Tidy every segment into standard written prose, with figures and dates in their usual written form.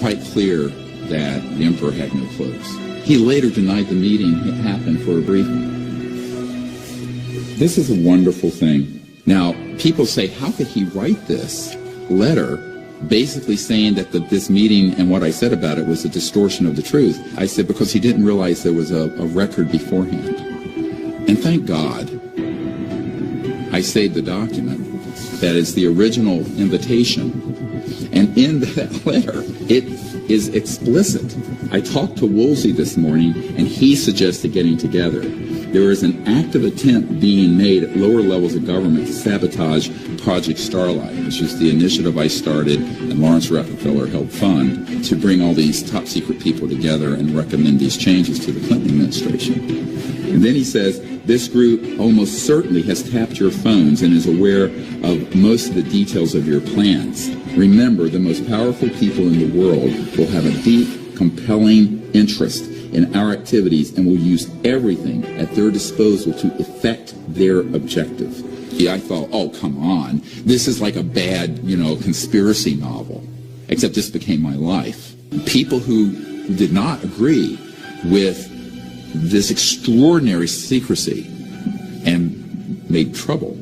quite clear that the emperor had no clothes. He later denied the meeting happened for a briefing. This is a wonderful thing. Now, people say, how could he write this letter basically saying that this meeting and what I said about it was a distortion of the truth? I said, because he didn't realize there was a record beforehand. And thank God, I saved the document. That is the original invitation. And in that letter, it is explicit. I talked to Woolsey this morning, and he suggested getting together. There is an active attempt being made at lower levels of government to sabotage Project Starlight, which is the initiative I started and Lawrence Rockefeller helped fund to bring all these top-secret people together and recommend these changes to the Clinton administration. And then he says, this group almost certainly has tapped your phones and is aware of most of the details of your plans. Remember, the most powerful people in the world will have a deep, compelling interest in our activities and will use everything at their disposal to effect their objective. I thought, oh, come on. This is like a bad, conspiracy novel. Except this became my life. People who did not agree with this extraordinary secrecy and made trouble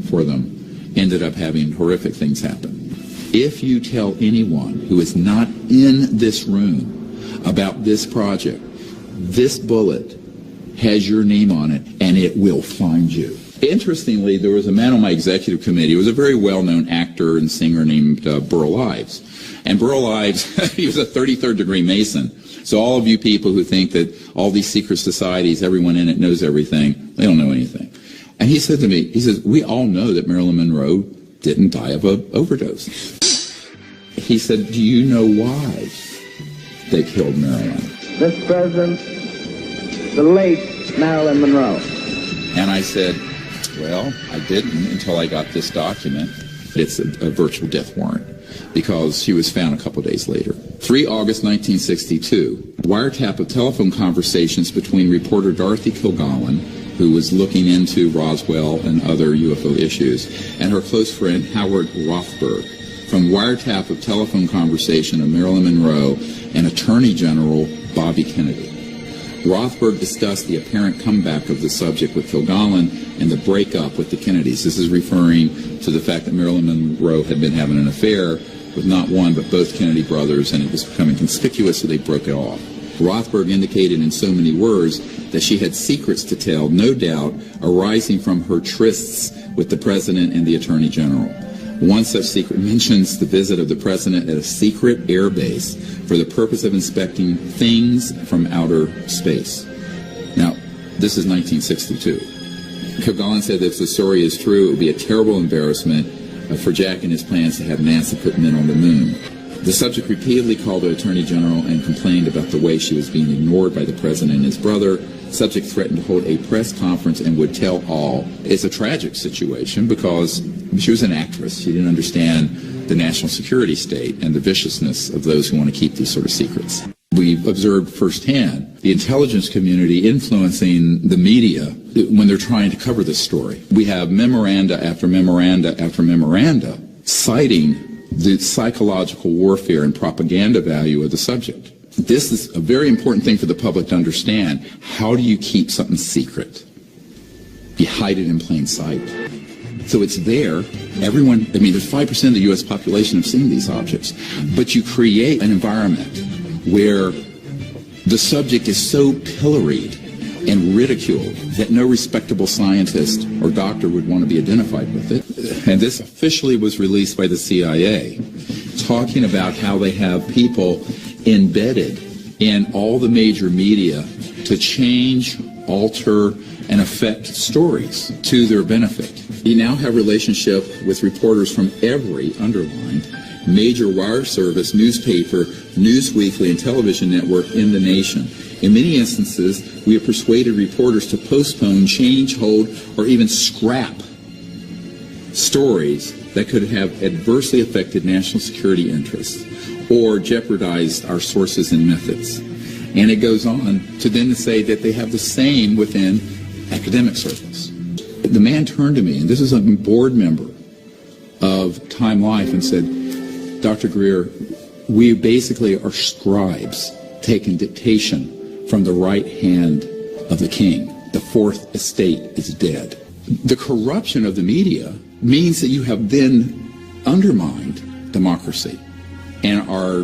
for them ended up having horrific things happen. If you tell anyone who is not in this room about this project, this bullet has your name on it and it will find you. Interestingly, there was a man on my executive committee. He was a very well-known actor and singer named Burl Ives. And Burl Ives, he was a 33rd degree Mason. So all of you people who think that all these secret societies, everyone in it knows everything, they don't know anything. And he said to me, he says, we all know that Marilyn Monroe didn't die of an overdose. He said, do you know why they killed Marilyn? Mr. President, the late Marilyn Monroe. And I said, well, I didn't until I got this document. It's a virtual death warrant because she was found a couple days later. 3 August 1962, wiretap of telephone conversations between reporter Dorothy Kilgallen, who was looking into Roswell and other UFO issues, and her close friend Howard Rothberg. From wiretap of telephone conversation of Marilyn Monroe and Attorney General Bobby Kennedy. Rothberg discussed the apparent comeback of the subject with Kilgallen and the breakup with the Kennedys. This is referring to the fact that Marilyn Monroe had been having an affair with not one but both Kennedy brothers, and it was becoming conspicuous, so they broke it off. Rothberg indicated in so many words that she had secrets to tell, no doubt, arising from her trysts with the President and the Attorney General. One such secret mentions the visit of the President at a secret air base for the purpose of inspecting things from outer space. Now, this is 1962. Kilgallen said that if the story is true, it would be a terrible embarrassment for Jack and his plans to have NASA put men on the moon. The subject repeatedly called the Attorney General and complained about the way she was being ignored by the President and his brother. Subject threatened to hold a press conference and would tell all. It's a tragic situation because she was an actress. She didn't understand the national security state and the viciousness of those who want to keep these sort of secrets. We've observed firsthand the intelligence community influencing the media when they're trying to cover this story. We have memoranda after memoranda after memoranda citing the psychological warfare and propaganda value of the subject. This is a very important thing for the public to understand. How do you keep something secret? You hide it in plain sight. So it's there. Everyone, there's 5% of the U.S. population have seen these objects. But you create an environment where the subject is so pilloried and ridiculed that no respectable scientist or doctor would want to be identified with it. And this officially was released by the CIA, talking about how they have people embedded in all the major media to change, alter, and affect stories to their benefit. You now have relationship with reporters from every underlined major wire service, newspaper, news weekly, and television network in the nation. In many instances, we have persuaded reporters to postpone, change, hold, or even scrap stories that could have adversely affected national security interests or jeopardized our sources and methods. And it goes on to then say that they have the same within academic circles. The man turned to me, and this is a board member of Time Life, and said, Dr. Greer, we basically are scribes taking dictation from the right hand of the king. The fourth estate is dead. The corruption of the media means that you have then undermined democracy and our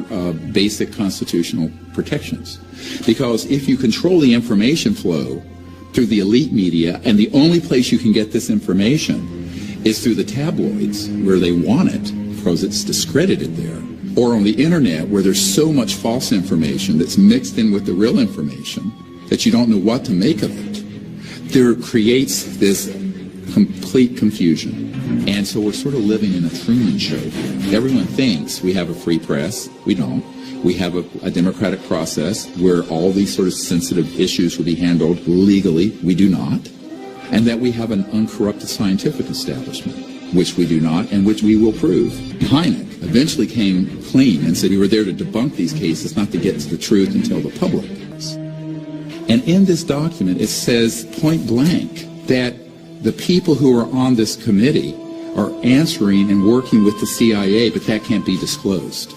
basic constitutional protections. Because if you control the information flow through the elite media, and the only place you can get this information is through the tabloids, where they want it, because it's discredited there, or on the internet, where there's so much false information that's mixed in with the real information that you don't know what to make of it, there creates this complete confusion. And so we're sort of living in a Truman Show here. Everyone thinks we have a free press. We don't. We have a democratic process where all these sort of sensitive issues will be handled legally. We do not. And that we have an uncorrupted scientific establishment, which we do not, and which we will prove. Hynek eventually came clean and said we were there to debunk these cases, not to get to the truth and tell the public. And in this document, it says point blank that the people who are on this committee are answering and working with the CIA, but that can't be disclosed.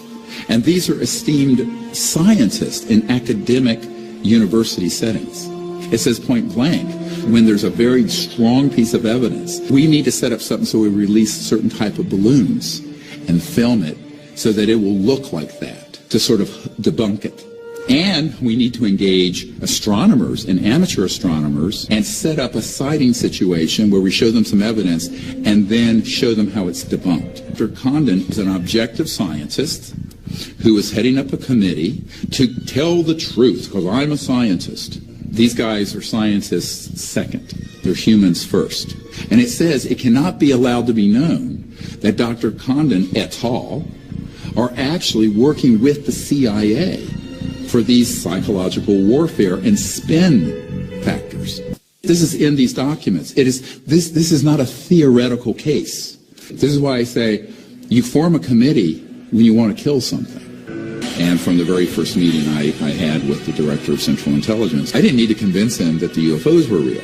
And these are esteemed scientists in academic university settings. It says point blank, when there's a very strong piece of evidence, we need to set up something so we release a certain type of balloons and film it so that it will look like that, to sort of debunk it. And we need to engage astronomers and amateur astronomers and set up a sighting situation where we show them some evidence and then show them how it's debunked. Dr. Condon is an objective scientist who is heading up a committee to tell the truth, because I'm a scientist. These guys are scientists second. They're humans first. And it says it cannot be allowed to be known that Dr. Condon et al. Are actually working with the CIA for these psychological warfare and spin factors. This is in these documents. This is not a theoretical case. This is why I say you form a committee when you want to kill something. And from the very first meeting I had with the Director of Central Intelligence, I didn't need to convince him that the UFOs were real.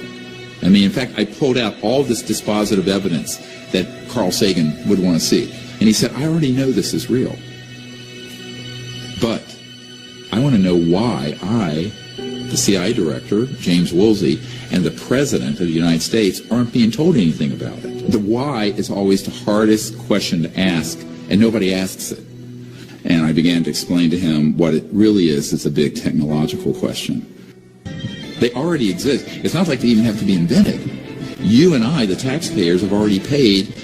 I mean, in fact, I pulled out all this dispositive evidence that Carl Sagan would want to see. And he said, I already know this is real. But I want to know why I, the CIA Director, James Woolsey, and the President of the United States aren't being told anything about it. The why is always the hardest question to ask, and nobody asks it. And I began to explain to him what it really is. It's a big technological question. They already exist. It's not like they even have to be invented. You and I, the taxpayers, have already paid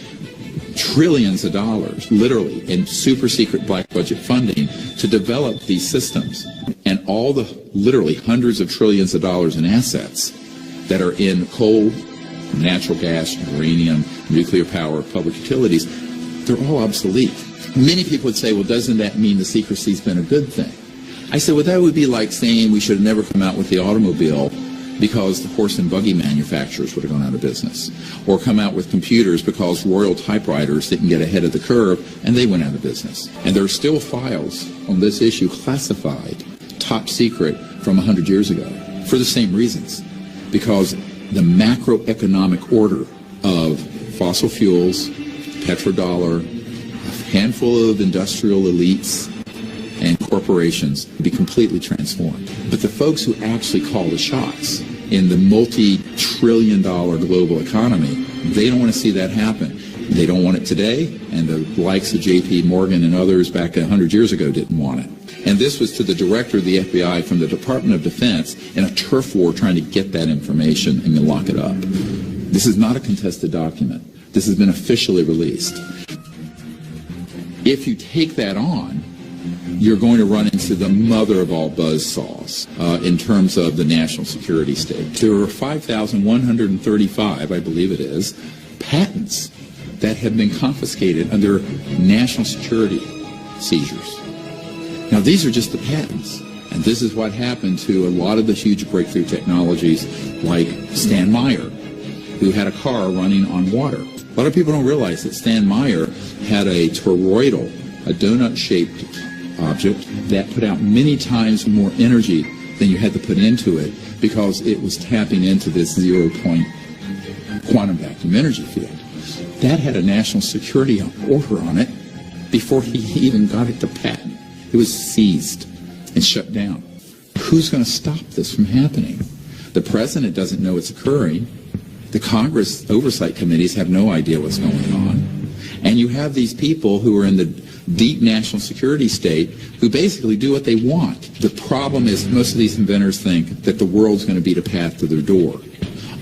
trillions of dollars, literally, in super secret black budget funding to develop these systems. And all the literally hundreds of trillions of dollars in assets that are in coal, natural gas, uranium, nuclear power, public utilities, they're all obsolete. Many people would say, well, doesn't that mean the secrecy's been a good thing? I said, well, that would be like saying we should have never come out with the automobile because the horse and buggy manufacturers would have gone out of business, or come out with computers because Royal typewriters didn't get ahead of the curve and they went out of business. And there are still files on this issue classified, top secret, from 100 years ago for the same reasons, because the macroeconomic order of fossil fuels, petrodollar, a handful of industrial elites and corporations be completely transformed. But the folks who actually call the shots in the multi-trillion-dollar global economy, they don't want to see that happen. They don't want it today, and the likes of J.P. Morgan and others back 100 years ago didn't want it. And this was to the director of the FBI from the Department of Defense in a turf war trying to get that information and then lock it up. This is not a contested document. This has been officially released. If you take that on, you're going to run into the mother of all buzzsaws in terms of the national security state. There are 5,135, I believe it is, patents that have been confiscated under national security seizures. Now, these are just the patents. And this is what happened to a lot of the huge breakthrough technologies like Stan Meyer, who had a car running on water. A lot of people don't realize that Stan Meyer had a toroidal, a donut-shaped object that put out many times more energy than you had to put into it because it was tapping into this 0-point quantum vacuum energy field. That had a national security order on it before he even got it to patent. It was seized and shut down. Who's going to stop this from happening? The president doesn't know it's occurring. The Congress oversight committees have no idea what's going on. And you have these people who are in the deep national security state who basically do what they want. The problem is most of these inventors think that the world's going to beat a path to their door.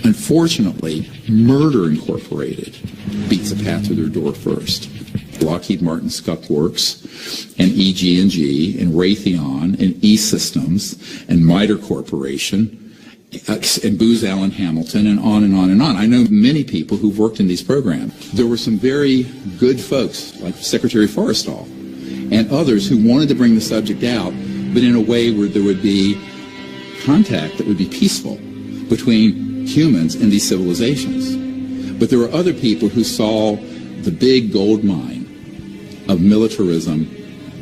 Unfortunately, Murder Incorporated beats a path to their door first. Lockheed Martin Skunk Works and EG&G and Raytheon and E-Systems and MITRE Corporation and Booz Allen Hamilton and on and on and on. I know many people who've worked in these programs. There were some very good folks like Secretary Forrestal and others who wanted to bring the subject out, but in a way where there would be contact that would be peaceful between humans and these civilizations. But there were other people who saw the big gold mine of militarism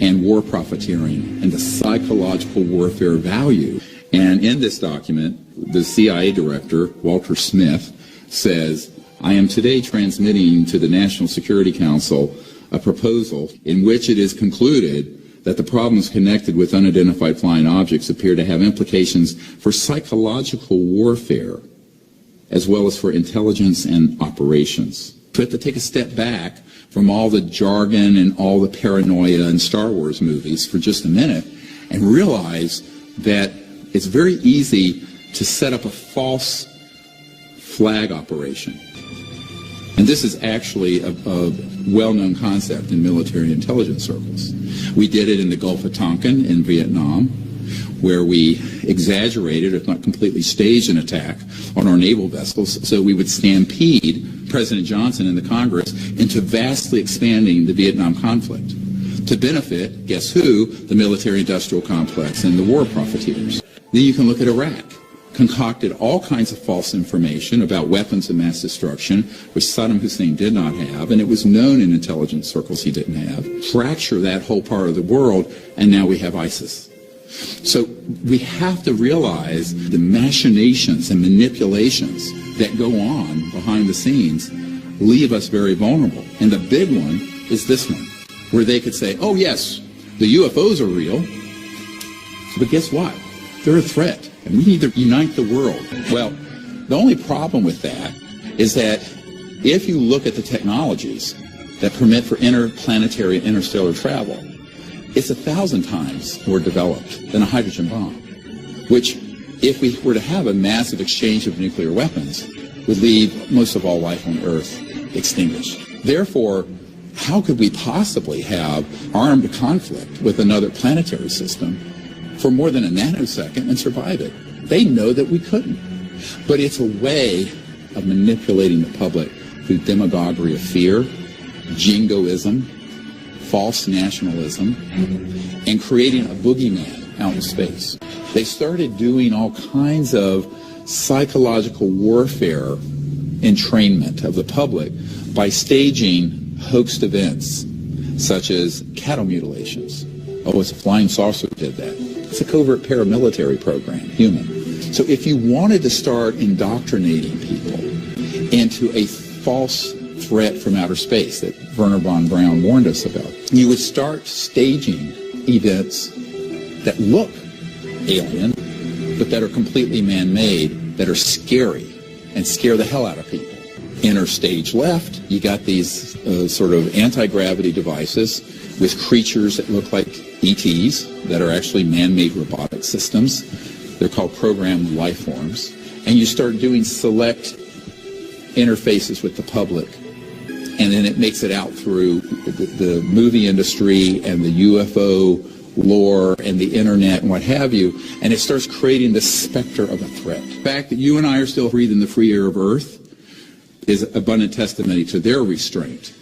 and war profiteering and the psychological warfare value. And in this document, the CIA director, Walter Smith, says, I am today transmitting to the National Security Council a proposal in which it is concluded that the problems connected with unidentified flying objects appear to have implications for psychological warfare as well as for intelligence and operations. We have to take a step back from all the jargon and all the paranoia in Star Wars movies for just a minute and realize that it's very easy to set up a false flag operation. And this is actually a well-known concept in military intelligence circles. We did it in the Gulf of Tonkin in Vietnam, where we exaggerated, if not completely staged, an attack on our naval vessels so we would stampede President Johnson and the Congress into vastly expanding the Vietnam conflict to benefit, guess who, the military-industrial complex and the war profiteers. Then you can look at Iraq. Concocted all kinds of false information about weapons of mass destruction, which Saddam Hussein did not have, and it was known in intelligence circles he didn't have. Fracture that whole part of the world, and now we have ISIS. So we have to realize the machinations and manipulations that go on behind the scenes leave us very vulnerable. And the big one is this one, where they could say, oh yes, the UFOs are real, but guess what? They're a threat. And we need to unite the world. Well, the only problem with that is that if you look at the technologies that permit for interplanetary and interstellar travel, it's 1,000 times more developed than a hydrogen bomb, which, if we were to have a massive exchange of nuclear weapons, would leave most of all life on Earth extinguished. Therefore, how could we possibly have armed conflict with another planetary system for more than a nanosecond and survive it? They know that we couldn't. But it's a way of manipulating the public through demagoguery of fear, jingoism, false nationalism, and creating a boogeyman out in space. They started doing all kinds of psychological warfare entrainment of the public by staging hoaxed events such as cattle mutilations. Oh, it's a flying saucer that did that. It's a covert paramilitary program, human. So if you wanted to start indoctrinating people into a false threat from outer space that Wernher von Braun warned us about, you would start staging events that look alien, but that are completely man-made, that are scary and scare the hell out of people. Inner stage left, you got these sort of anti-gravity devices with creatures that look like ETs that are actually man-made robotic systems. They're called programmed life forms. And you start doing select interfaces with the public. And then it makes it out through the movie industry and the UFO lore and the internet and what have you. And it starts creating the specter of a threat. The fact that you and I are still breathing the free air of Earth is abundant testimony to their restraint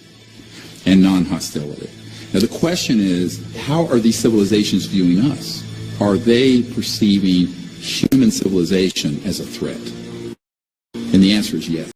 and non-hostility. Now the question is, how are these civilizations viewing us? Are they perceiving human civilization as a threat? And the answer is yes.